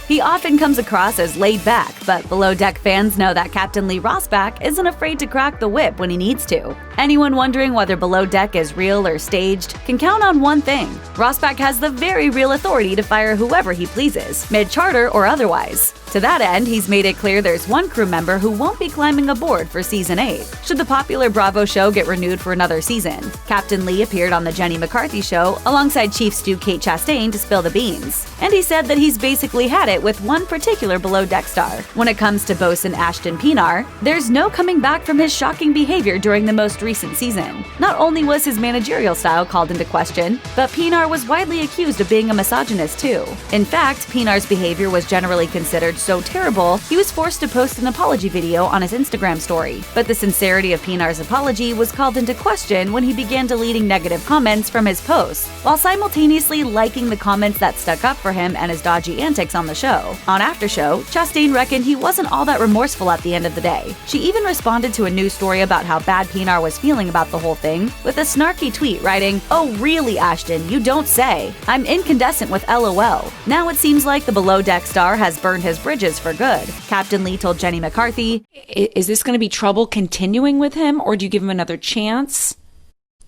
He often comes across as laid back, but Below Deck fans know that Captain Lee Rosbach isn't afraid to crack the whip when he needs to. Anyone wondering whether Below Deck is real or staged can count on one thing: Rosbach has the very real authority to fire whoever he pleases, mid-charter or otherwise. To that end, he's made it clear there's one crew member who won't be climbing aboard for Season 8, should the popular Bravo show get renewed for another season. Captain Lee appeared on the Jenny McCarthy Show alongside Chief Stew Kate Chastain to spill the beans, and he said that he's basically had it with one particular Below Deck star. When it comes to bosun Ashton Pienaar, there's no coming back from his shocking behavior during the most recent season. Not only was his managerial style called into question, but Pienaar was widely accused of being a misogynist too. In fact, Pienaar's behavior was generally considered so terrible, he was forced to post an apology video on his Instagram story. But the sincerity of Pienaar's apology was called into question when he began deleting negative comments from his posts, while simultaneously liking the comments that stuck up for him and his dodgy antics on the show. On After Show, Chastain reckoned he wasn't all that remorseful at the end of the day. She even responded to a news story about how bad Pienaar was feeling about the whole thing with a snarky tweet writing, "Oh really, Ashton, you don't say. I'm incandescent with LOL." Now it seems like the Below Deck star has burned his bridges for good. Captain Lee told Jenny McCarthy, "Is this going to be trouble continuing with him, or do you give him another chance?"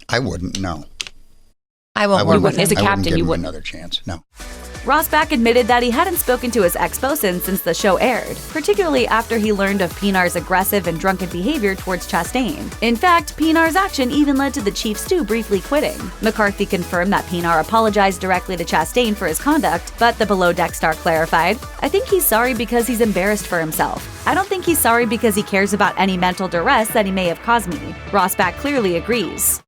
I wouldn't, no. I wouldn't. As a captain, you wouldn't. wouldn't. Another chance, no. Rosbach admitted that he hadn't spoken to his ex-bosun since the show aired, particularly after he learned of Pienaar's aggressive and drunken behavior towards Chastain. In fact, Pienaar's action even led to the Chief Stew briefly quitting. McCarthy confirmed that Pienaar apologized directly to Chastain for his conduct, but the Below Deck star clarified, "I think he's sorry because he's embarrassed for himself. I don't think he's sorry because he cares about any mental duress that he may have caused me." Rosbach clearly agrees.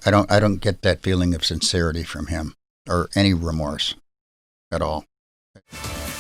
I don't get that feeling of sincerity from him, or any remorse at all.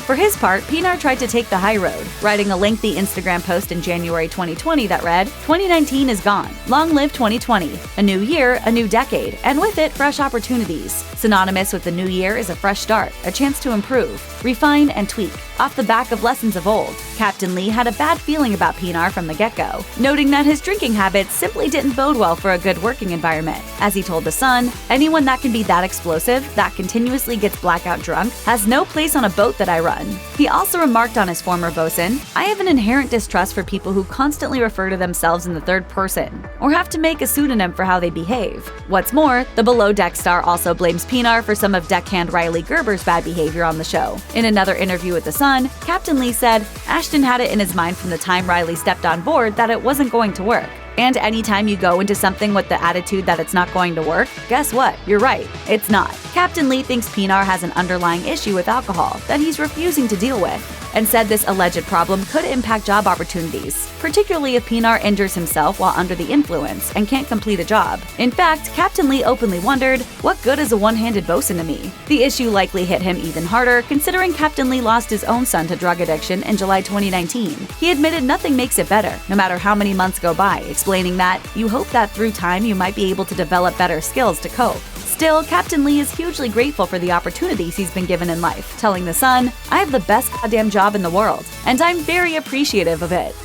For his part, Pienaar tried to take the high road, writing a lengthy Instagram post in January 2020 that read, "2019 is gone. Long live 2020. A new year, a new decade, and with it, fresh opportunities. Synonymous with the new year is a fresh start, a chance to improve, refine, and tweak. Off the back of lessons of old." Captain Lee had a bad feeling about Pienaar from the get-go, noting that his drinking habits simply didn't bode well for a good working environment. As he told The Sun, "Anyone that can be that explosive, that continuously gets blackout drunk, has no place on a boat that I run." He also remarked on his former bosun, "I have an inherent distrust for people who constantly refer to themselves in the third person, or have to make a pseudonym for how they behave." What's more, the Below Deck star also blames Pienaar for some of deckhand Riley Gerber's bad behavior on the show. In another interview with The Sun, Captain Lee said, "Ashton had it in his mind from the time Riley stepped on board that it wasn't going to work. And anytime you go into something with the attitude that it's not going to work, guess what? You're right, it's not." Captain Lee thinks Pienaar has an underlying issue with alcohol that he's refusing to deal with, and said this alleged problem could impact job opportunities, particularly if Pienaar injures himself while under the influence and can't complete a job. In fact, Captain Lee openly wondered, "What good is a one-handed bosun to me?" The issue likely hit him even harder, considering Captain Lee lost his own son to drug addiction in July 2019. He admitted nothing makes it better, no matter how many months go by, explaining that, "You hope that through time you might be able to develop better skills to cope." Still, Captain Lee is hugely grateful for the opportunities he's been given in life, telling The Sun, "I have the best goddamn job in the world, and I'm very appreciative of it."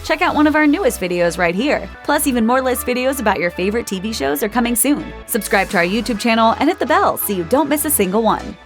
Check out one of our newest videos right here. Plus, even more list videos about your favorite TV shows are coming soon. Subscribe to our YouTube channel and hit the bell so you don't miss a single one.